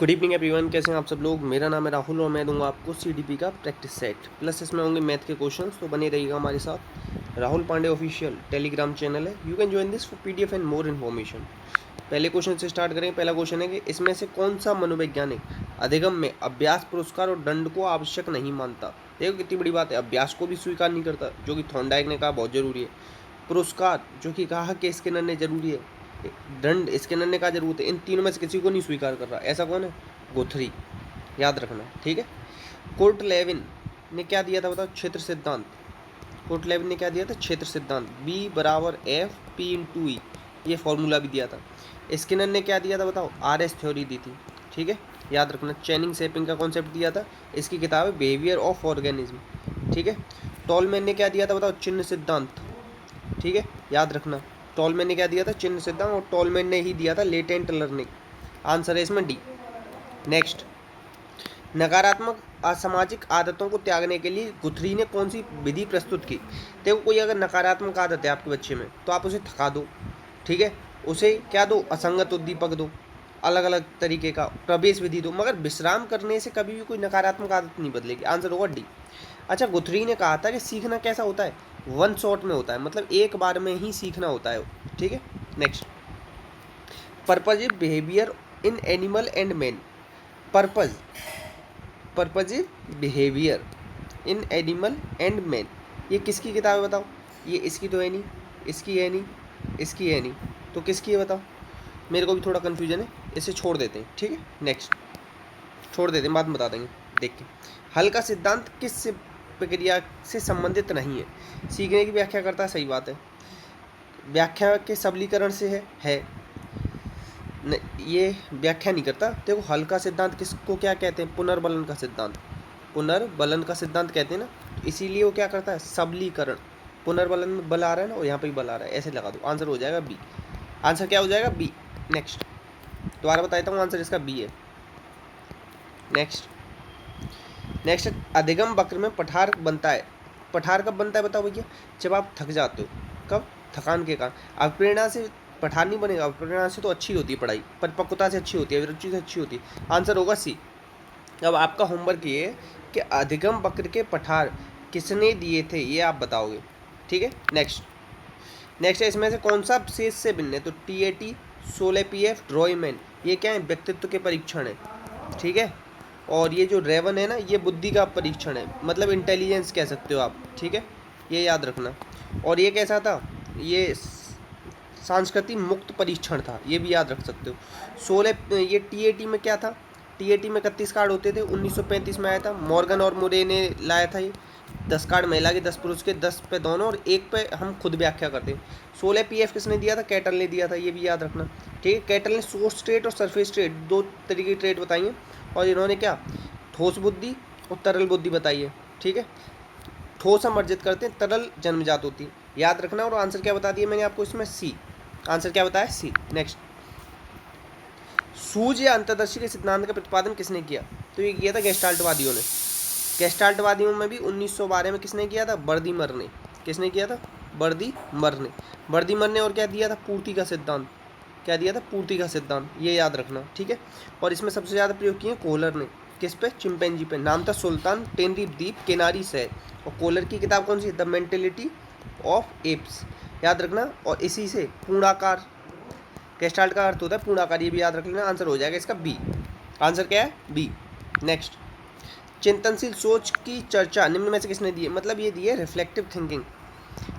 Good evening everyone, कैसे हैं आप सब लोग। मेरा नाम है राहुल और मैं दूंगा आपको सीडीपी का प्रैक्टिस सेट प्लस इसमें होंगे मैथ के क्वेश्चंस। तो बने रहिएगा हमारे साथ। Rahul Pandey official Telegram channel है, you can join this for PDF and more information. पहले क्वेश्चन से स्टार्ट करें। पहला क्वेश्चन है कि इसमें से कौन सा मनोवैज्ञानिक अधिगम में अभ्यास, पुरस्कार और दंड को आवश्यक नहीं मानता। देखो कितनी बड़ी बात है, अभ्यास को भी स्वीकार नहीं करता, जो कि थॉर्नडाइक ने कहा बहुत जरूरी है। पुरस्कार, जो कि कहा कि स्किनर ने जरूरी है। दंड, स्किनर ने कहा जरूरत है। इन तीनों में से किसी को नहीं स्वीकार कर रहा। ऐसा कौन है? गुथरी। याद रखना, ठीक है। कोर्ट लेविन ने क्या दिया था बताओ? क्षेत्र सिद्धांत। कोर्ट लेविन ने क्या दिया था? क्षेत्र सिद्धांत। बी बराबर एफ पी इंटू ई, ये फॉर्मूला भी दिया था। स्किनर ने क्या दिया था बताओ? आर एस थ्योरी दी थी, ठीक है। याद रखना। चैनिंग शेपिंग का कॉन्सेप्ट दिया था, इसकी किताब है बिहेवियर ऑफ ऑर्गेनिज्म, ठीक है। टॉलमैन ने क्या दिया था बताओ? चिन्ह सिद्धांत, ठीक है। याद रखना, टॉलमैन ने क्या दिया था? चिन्ह सिद्धांत। और टॉलमैन ने ही दिया था लेटेंट लर्निंग। आंसर है इसमें डी। नेक्स्ट, नकारात्मक असामाजिक आदतों को त्यागने के लिए गुथरी ने कौन सी विधि प्रस्तुत की? देखो, कोई अगर नकारात्मक आदत है आपके बच्चे में तो आप उसे थका दो, ठीक है। उसे क्या दो? असंगत उद्दीपक दो, अलग अलग तरीके का प्रवेश विधि दो, मगर विश्राम करने से कभी भी कोई नकारात्मक आदत नहीं बदलेगी। आंसर होगा डी। अच्छा, गुथरी ने कहा था कि सीखना कैसा होता है? वन शॉट में होता है, मतलब एक बार में ही सीखना होता है, ठीक है। Next, purposive behaviour in animal and man. Purposive behaviour in animal and man, ये किसकी किताब है बताओ? ये इसकी तो है नहीं, इसकी है नहीं, इसकी है नहीं, तो किसकी है बताओ? मेरे को भी थोड़ा कन्फ्यूजन है, इसे छोड़ देते हैं, ठीक है। नेक्स्ट, छोड़ देते हैं, बाद में बता देंगे। देख के, हल का सिद्धांत किस प्रक्रिया से संबंधित नहीं है? सीखने की व्याख्या करता है, सही बात है। व्याख्या के सबलीकरण से है ये व्याख्या नहीं करता। देखो, हल का सिद्धांत किसको क्या कहते हैं? पुनर्बलन का सिद्धांत। पुनर्बलन का सिद्धांत कहते हैं ना, तो इसीलिए वो क्या करता है? सबलीकरण। पुनर्बलन में बल आ रहा है ना, और यहाँ पे भी बल आ रहा है, ऐसे लगा दो। आंसर हो जाएगा बी। आंसर क्या हो जाएगा? बी। नेक्स्ट, दोबारा बताता हूँ, आंसर इसका बी है। नेक्स्ट, अधिगम वक्र में पठार बनता है। पठार कब बनता है बताओ भैया? जब आप थक जाते हो। कब? थकान के कारण। अब प्रेरणा से पठार नहीं बनेगा। प्रेरणा से तो अच्छी होती है पढ़ाई, परिपक्वता से अच्छी होती है, रुचि से अच्छी होती है। आंसर होगा सी। अब आपका होमवर्क ये है कि अधिगम वक्र के पठार किसने दिए थे, ये आप बताओगे, ठीक है। नेक्स्ट है, इसमें से कौन सा शेष से भिन्न है? तो TAT, 16 PF, ड्रॉयमैन, ये क्या है? व्यक्तित्व के परीक्षण है, ठीक है। और ये जो रेवन है ना, ये बुद्धि का परीक्षण है, मतलब इंटेलिजेंस कह सकते हो आप, ठीक है। ये याद रखना। और ये कैसा था? ये सांस्कृतिक मुक्त परीक्षण था, ये भी याद रख सकते हो। 16 ये TAT में क्या था? TAT में 31 कार्ड होते थे, 1935 में आया था। मॉर्गन और मुरे ने लाया था ये। 10 कार्ड महिला के, 10 पुरुष के, 10 पे दोनों और 1 पे हम खुद व्याख्या करते हैं। 16 PF किसने दिया था? कैटल ने दिया था, ये भी याद रखना, ठीक है। कैटल ने सोर्स ट्रेट और सरफेस ट्रेट, दो तरीके की ट्रेट बताई है। और इन्होंने क्या? ठोस बुद्धि और तरल बुद्धि बताई है, ठीक है। ठोस हम अर्जित करते हैं, तरल जन्मजात होती है, याद रखना। और आंसर क्या बता दिया मैंने आपको इसमें? सी। आंसर क्या बताया? सी। नेक्स्ट, सूझ या अंतर्दर्शी के सिद्धांत का प्रतिपादन किसने किया? तो ये किया था गेस्टाल्टवादियों ने। गेस्टाल्टवादियों में भी 1912 में किसने किया था? बर्दीमर ने। किसने किया था? बर्दीमर ने। बर्दीमर ने और क्या दिया था? पूर्ति का सिद्धांत। क्या दिया था? पूर्ति का सिद्धांत, ये याद रखना, ठीक है। और इसमें सबसे ज़्यादा प्रयोग किए कोहलर ने। किस पे? चिंपैंजी पे। नाम था सुल्तान टेनरीफ केनारी से। और कोहलर की किताब कौन सी? द मेंटेलिटी ऑफ एप्स, याद रखना। और इसी से पूर्णाकार, गेस्टाल्ट का अर्थ होता है पूर्णाकार, ये भी याद रख लेना। आंसर हो जाएगा इसका बी। आंसर क्या है? बी। नेक्स्ट, चिंतनशील सोच की चर्चा निम्न में से किसने दी है? मतलब ये दी है रिफ्लेक्टिव थिंकिंग।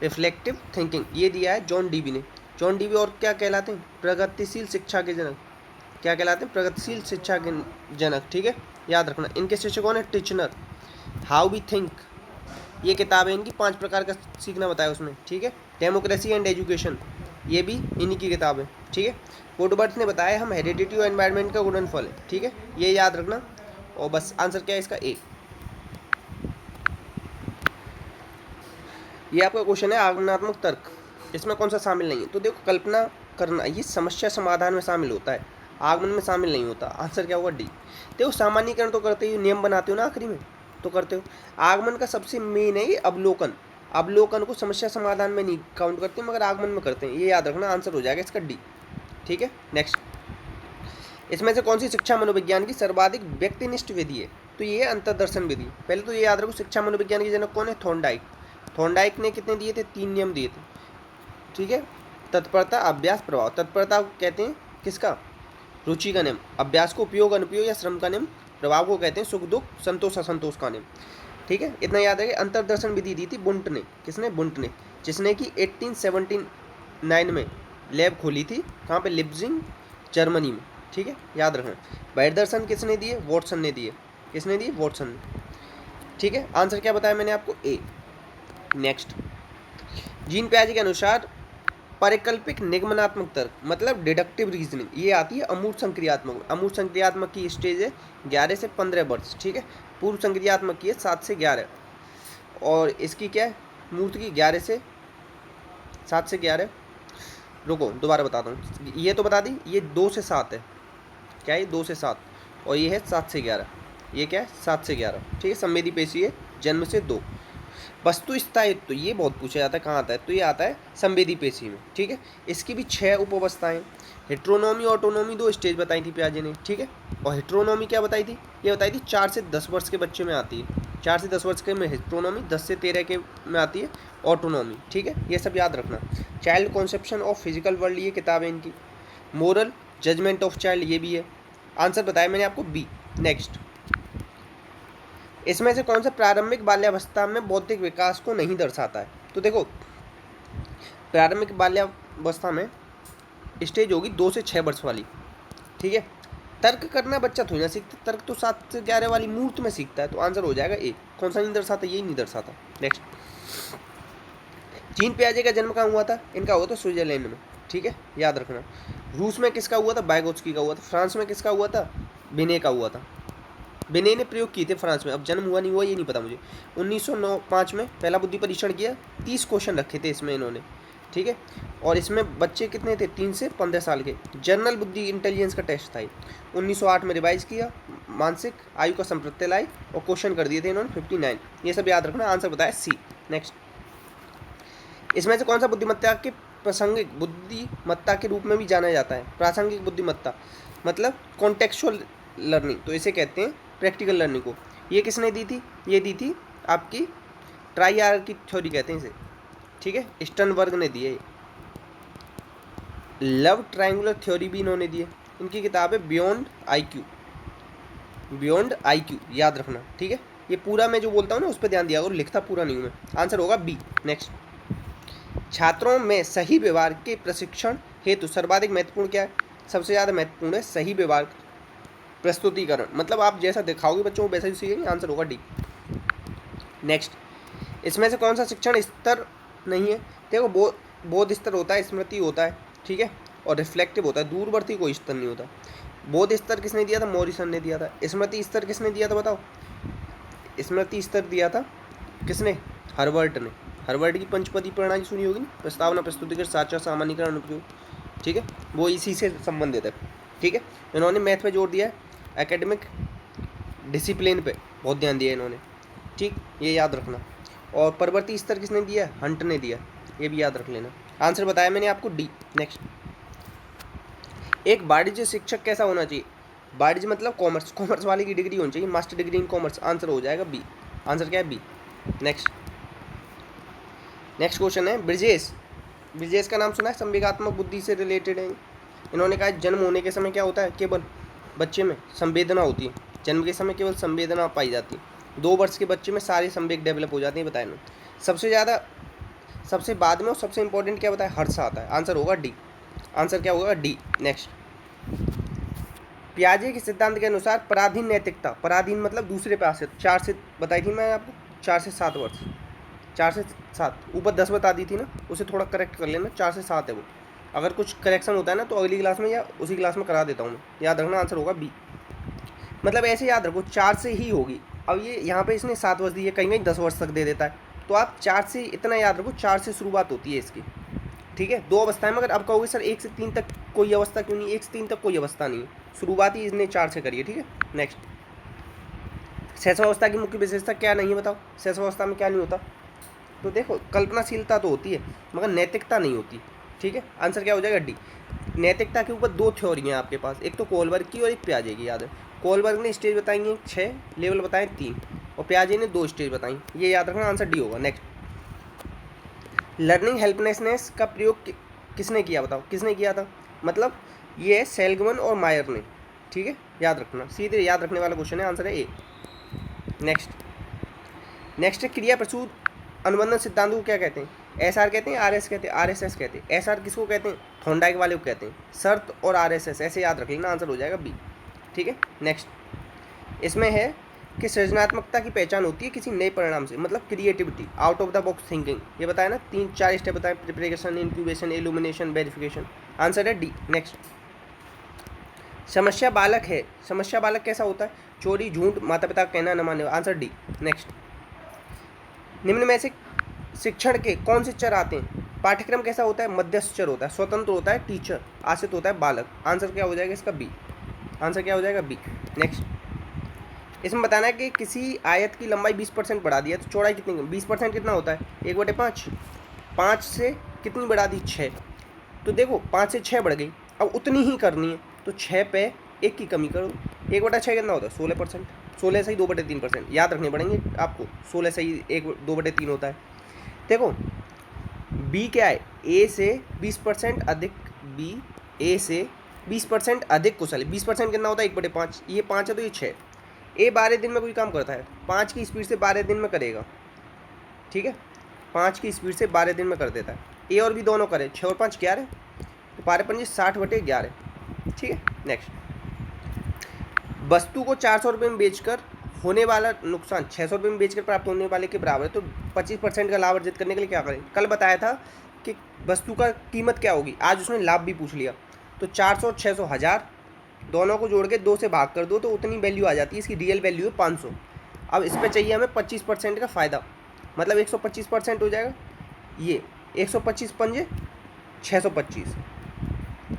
रिफ्लेक्टिव थिंकिंग ये दिया है जॉन डीवी ने। जॉन डीवी और क्या कहलाते हैं? प्रगतिशील शिक्षा के जनक। क्या कहलाते हैं? प्रगतिशील शिक्षा के जनक, ठीक है, याद रखना। इनके शिष्य कौन है? टिचनर। हाउ वी थिंक, ये किताब है इनकी, 5 प्रकार का सीखना बताया उसमें, ठीक है। डेमोक्रेसी एंड एजुकेशन, ये भी इन्हीं की किताब है, ठीक है। वुडवर्थ ने बताया हम हेरिडिटी और एनवायरनमेंट का गुणनफल है, ठीक है, ये याद रखना। और बस आंसर क्या है इसका? ए। ये आपका क्वेश्चन है आगमनात्मक तर्क, इसमें कौन सा शामिल नहीं है? तो देखो, कल्पना करना ये समस्या समाधान में शामिल होता है, आगमन में शामिल नहीं होता। आंसर क्या होगा? डी। देखो, सामान्यीकरण तो करते ही, नियम बनाते हो ना आखिरी में, तो करते हो। आगमन का सबसे मेन है ये अवलोकन। अवलोकन को समस्या समाधान में नहीं काउंट करते, मगर आगमन में करते हैं, ये याद रखना। आंसर हो जाएगा इसका डी, ठीक है। नेक्स्ट, इसमें से कौन सी शिक्षा मनोविज्ञान की सर्वाधिक व्यक्तिनिष्ठ विधि है? तो ये है अंतर्दर्शन विधि। पहले तो ये याद रखो, शिक्षा मनोविज्ञान के जनक कौन है? थॉर्नडाइक। थॉर्नडाइक ने कितने दिए थे? 3 नियम दिए थे, ठीक है। तत्परता, अभ्यास, प्रभाव। तत्परता को कहते हैं किसका? रुचि का नियम। अभ्यास को उपयोग अनुपयोग या श्रम का नियम। प्रभाव को कहते हैं सुख दुख संतोष असंतोष का नियम, ठीक है। इतना याद है कि अंतर्दर्शन विधि दी थी बुंट ने। किसने? बुंट ने, जिसने कि 1879 में लैब खोली थी। कहाँ पे? लिप्जिंग, जर्मनी में, ठीक है, याद रखना। बहिर्दर्शन किसने दिए? वॉटसन ने दिए। किसने दिए? वॉटसन ने, ठीक है। आंसर क्या बताया मैंने आपको? ए। नेक्स्ट, जीन पियाजे के अनुसार परिकल्पिक निगमनात्मक तर्क मतलब डिडक्टिव रीजनिंग, ये आती है अमूर्त संक्रियात्मक। अमूर्त संक्रियात्मक की स्टेज है 11 से 15 वर्ष, ठीक है। पूर्व संक्रियात्मक की है 7 से 11, और इसकी क्या है? मूर्त की 11 से 7 से 11। रुको दोबारा बताता हूँ, ये तो बता दी, ये 2 से 7 है। क्या है? 2 से 7, और ये है 7 से 11। ये क्या है? 7 से 11, ठीक है। संवेदी पेशी है जन्म से 2। वस्तु स्थायित्व, ये बहुत पूछा जाता है, कहाँ आता है? तो ये आता है संवेदी पेशी में, ठीक है। इसकी भी 6 उपअवस्थाएं। हेट्रोनोमी, ऑटोनोमी 2 स्टेज बताई थी पियाजे ने, ठीक है। और हेट्रोनोमी क्या बताई थी? ये बताई थी 4 से 10 वर्ष के बच्चे में आती है। 4 से 10 वर्ष के में हेट्रोनोमी, 10 से 13 के में आती है ऑटोनोमी, ठीक है। ये सब याद रखना। Child conception of physical world, ये किताब है इनकी। मोरल जजमेंट ऑफ चाइल्ड, ये भी है। आंसर बताया मैंने आपको, बी। नेक्स्ट, इसमें से कौन सा प्रारंभिक बाल्यावस्था में बौद्धिक विकास को नहीं दर्शाता है? तो देखो, प्रारंभिक बाल्यावस्था में स्टेज होगी 2 से 6 वर्ष वाली, ठीक है। तर्क करना बच्चा थोड़ी ना सीखता, तर्क तो 7 से 11 वाली मूर्त में सीखता है। तो आंसर हो जाएगा ए। कौन सा नहीं दर्शाता? यही नहीं दर्शाता। नेक्स्ट, जीन पियाजे का जन्म कहाँ हुआ था? इनका हुआ था स्विट्जरलैंड में, ठीक है, याद रखना। रूस में किसका हुआ था? बायगोत्स्की का हुआ था। फ्रांस में किसका हुआ था? बिने का हुआ था। बिने ने प्रयोग किए थे फ्रांस में, अब जन्म हुआ नहीं हुआ ये नहीं पता मुझे। 1905 में पहला बुद्धि परीक्षण किया, 30 क्वेश्चन रखे थे इसमें इन्होंने, ठीक है। और इसमें बच्चे कितने थे? 3 से 15 साल के। जनरल बुद्धि इंटेलिजेंस का टेस्ट था। 1908 में रिवाइज किया, मानसिक आयु का संप्रत्यय लाए, और क्वेश्चन कर दिए थे इन्होंने 59। ये सब याद रखना। आंसर बताया सी। नेक्स्ट, इसमें से कौन सा बुद्धिमत्ता के प्रासंगिक बुद्धिमत्ता के रूप में भी जाना जाता है? प्रासंगिक बुद्धिमत्ता मतलब कॉन्टेक्चुअल लर्निंग, तो इसे कहते हैं प्रैक्टिकल लर्निंग को। ये किसने दी थी? ये दी थी आपकी ट्राइआर्की थ्योरी कहते हैं इसे, ठीक है, स्टर्नबर्ग ने दी है। लव ट्रायंगुलर थ्योरी भी इन्होंने दी है। इनकी किताब है बियॉन्ड आईक्यू। बियॉन्ड आईक्यू याद रखना, ठीक है। ये पूरा मैं जो बोलता हूँ ना उस पर ध्यान दिया, और लिखता पूरा नहीं हूँ मैं। आंसर होगा बी। नेक्स्ट, छात्रों में सही व्यवहार के प्रशिक्षण हेतु सर्वाधिक महत्वपूर्ण क्या है? सबसे ज़्यादा महत्वपूर्ण है सही व्यवहार प्रस्तुतिकरण, मतलब आप जैसा दिखाओगे बच्चों को वैसा ही सीखेंगे। आंसर होगा डी। नेक्स्ट, इसमें से कौन सा शिक्षण स्तर नहीं है? देखो, बोध स्तर होता है, स्मृति होता है, ठीक है, और रिफ्लेक्टिव होता है। दूरवर्ती कोई स्तर नहीं होता। बोध स्तर किसने दिया था? मॉरिसन ने दिया था। स्मृति स्तर किसने दिया था बताओ? स्मृति स्तर दिया था किसने? हर्बर्ट ने। हर्बर्ट की पंचपदी प्रणाली सुनी होगी ना, प्रस्तावना, प्रस्तुतिकरण, साचा, सामान्यीकरण, अनुप्रयोग, ठीक है, वो इसी से संबंधित है, ठीक है। इन्होंने मैथ पे जोर दिया है, एकेडमिक डिसिप्लिन पे बहुत ध्यान दिया इन्होंने, ठीक, ये याद रखना। और परवर्ती स्तर किसने दिया? हंट ने दिया, ये भी याद रख लेना। आंसर बताया मैंने आपको, डी। नेक्स्ट, एक वाणिज्य शिक्षक कैसा होना चाहिए? वाणिज्य मतलब कॉमर्स, कॉमर्स वाले की डिग्री होनी चाहिए, master degree in commerce. Answer हो जाएगा बी। आंसर क्या है? बी। नेक्स्ट क्वेश्चन है ब्रिजेश। ब्रिजेश का नाम सुना है? संवेगात्मक बुद्धि से रिलेटेड है। इन्होंने कहा जन्म होने के समय क्या होता है? केवल बच्चे में संवेदना होती है। जन्म के समय केवल संवेदना पाई जाती है। 2 वर्ष के बच्चे में सारे संवेग डेवलप हो जाते हैं, बताया ना। सबसे ज़्यादा, सबसे बाद में और सबसे इंपॉर्टेंट क्या बताया? हर्ष आता है। आंसर होगा डी। आंसर क्या होगा? डी। नेक्स्ट, पियाजे के सिद्धांत के अनुसार पराधीन नैतिकता, पराधीन मतलब दूसरे पे आश्रित, 4 से बताई थी मैं आपको, 4 से 7 वर्ष, 4 से 7, ऊपर 10 बता दी थी ना, उसे थोड़ा करेक्ट कर लेना, 4 से 7 है वो। अगर कुछ करेक्शन होता है ना तो अगली क्लास में या उसी क्लास में करा देता हूँ मैं, याद रखना। आंसर होगा बी। मतलब ऐसे याद रखो 4 से ही होगी। अब ये यहाँ पे इसने 7 वर्ष दी है, कहीं कहीं 10 वर्ष तक दे देता है, तो आप 4 से इतना याद रखो, 4 से शुरुआत होती है इसकी, ठीक है। 2 अवस्थाएं, मगर अब कहोगे सर 1 से 3 तक कोई अवस्था क्यों नहीं? 1 से 3 तक कोई अवस्था नहीं है, शुरुआत ही इसने 4 से करी है, ठीक है। नेक्स्ट, शैशवावस्था की मुख्य विशेषता क्या नहीं है बताओ? शैशवावस्था में क्या नहीं होता? तो देखो, कल्पनाशीलता तो होती है मगर नैतिकता नहीं होती, ठीक है। आंसर क्या हो जाएगा? डी। नैतिकता के ऊपर दो थ्योरी हैं आपके पास, एक तो कोलबर्ग की और एक पियाजे की, याद है। कोलबर्ग ने स्टेज बताई हैं 6, लेवल बताए 3, और पियाजे ने 2 स्टेज बताई, ये याद रखना, आंसर डी होगा। नेक्स्ट, लर्निंग हेल्पलेसनेस का प्रयोग किसने किया, बताओ किसने किया था, मतलब ये सेल्गमन और मायर ने, ठीक है, याद रखना, सीधे याद रखने वाला क्वेश्चन है, आंसर है ए। नेक्स्ट क्रिया प्रसूत अनुबंधन सिद्धांत को क्या कहते हैं, एसआर कहते हैं, आरएस कहते हैं, आरएसएस कहते हैं। एसआर किसको कहते हैं, थॉर्नडाइक वाले को कहते हैं। शर्त और आरएसएस ऐसे याद रख लेना, आंसर हो जाएगा बी, ठीक है। नेक्स्ट, इसमें है कि सृजनात्मकता की पहचान होती है किसी नए परिणाम से, मतलब creativity, out of the box thinking, ये बताया ना, 3-4 स्टेप बताए, preparation, incubation, illumination, verification, answer है डी। नेक्स्ट, समस्या बालक है, समस्या बालक कैसा होता है, चोरी, झूठ, माता पिता का कहना न मानने, आंसर डी। नेक्स्ट, निम्न में से शिक्षण के कौन से चर आते हैं, पाठ्यक्रम कैसा होता है, मध्यस्थ चर होता है, स्वतंत्र होता है टीचर, आश्रित होता है बालक, आंसर क्या हो जाएगा इसका बी, आंसर क्या हो जाएगा बी। नेक्स्ट, इसमें बताना है कि किसी आयत की लंबाई 20% बढ़ा दिया तो चौड़ाई कितनी, 20% कितना होता है, 1/5, 5 से कितनी बढ़ा दी, 6, तो देखो 5 से 6 बढ़ गई, अब उतनी ही करनी है, तो 6 पे 1 की कमी करो, 1/6 कितना होता है, 16%, 16 से ही 2/3%, याद रखने पड़ेंगे आपको, 16 से ही 2/3 होता है। देखो बी क्या है, ए से 20% अधिक, बी ए से 20% अधिक कुशल है, 20% कितना होता है, 1/5, ये 5 है तो ये 6, ए 12 दिन में कोई काम करता है, 5 की स्पीड से 12 दिन में करेगा, ठीक है, 5 की स्पीड से 12 दिन में कर देता है, ए और बी दोनों करे, 6 और 5 11, तो 12×5 60/11, ठीक है। नेक्स्ट, वस्तु को 400 रुपये में बेचकर होने वाला नुकसान 600 रुपये में बेचकर प्राप्त होने वाले के बराबर है, तो 25% का लाभ अर्जित करने के लिए क्या करें, कल बताया था कि वस्तु का कीमत क्या होगी, आज उसने लाभ भी पूछ लिया, तो 400 600 1000 दोनों को जोड़ के 2 से भाग कर दो तो उतनी वैल्यू आ जाती है, इसकी रियल वैल्यू है 500। अब इस पर चाहिए हमें 25% का फ़ायदा, मतलब 125% हो जाएगा, ये 125 पंजे 625।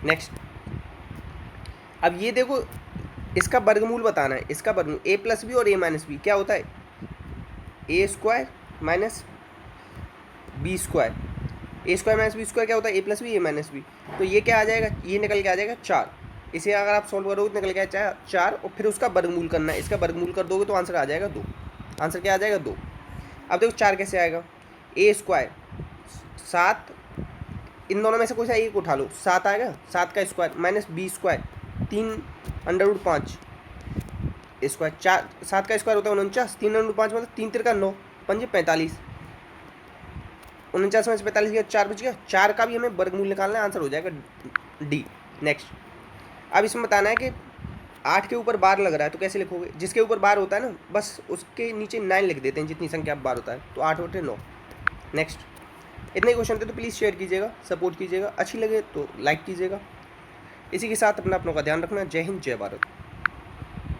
नेक्स्ट, अब ये देखो इसका वर्गमूल बताना है, इसका वर्गमूल a+b और a-b क्या होता है, a² minus b², a² minus b² क्या होता है, a+b a-b, तो ये क्या आ जाएगा, ये निकल के आ जाएगा 4, इसे अगर आप सॉल्व करोगे तो निकल के आएगा 4, और फिर उसका वर्गमूल करना है, इसका वर्गमूल कर दोगे तो आंसर आ जाएगा 2, आंसर क्या आ जाएगा 2। अब देखो 4 कैसे आएगा, a² 7, इन दोनों में से कोई सा एक उठा लो, 7 आएगा, 7 का स्क्वायर माइनस b² 3√5 स्क्वायर, 7 का स्क्वायर होता है 49, 3√5 मतलब 3 तिरका 9, 5 45, 49 में से 45 गया 4 बच गया, 4 का भी हमें वर्गमूल निकालना है, आंसर हो जाएगा डी। नेक्स्ट, अब इसमें बताना है कि 8 के ऊपर बार लग रहा है तो कैसे लिखोगे, जिसके ऊपर बार होता है ना बस उसके नीचे 9 लिख देते हैं, जितनी संख्या बार होता है, तो 8/9। नेक्स्ट, इतने क्वेश्चन थे तो प्लीज़ शेयर कीजिएगा, सपोर्ट कीजिएगा, अच्छी लगे तो लाइक कीजिएगा। इसी के साथ अपना अपनों का ध्यान रखना। जय हिंद, जय भारत।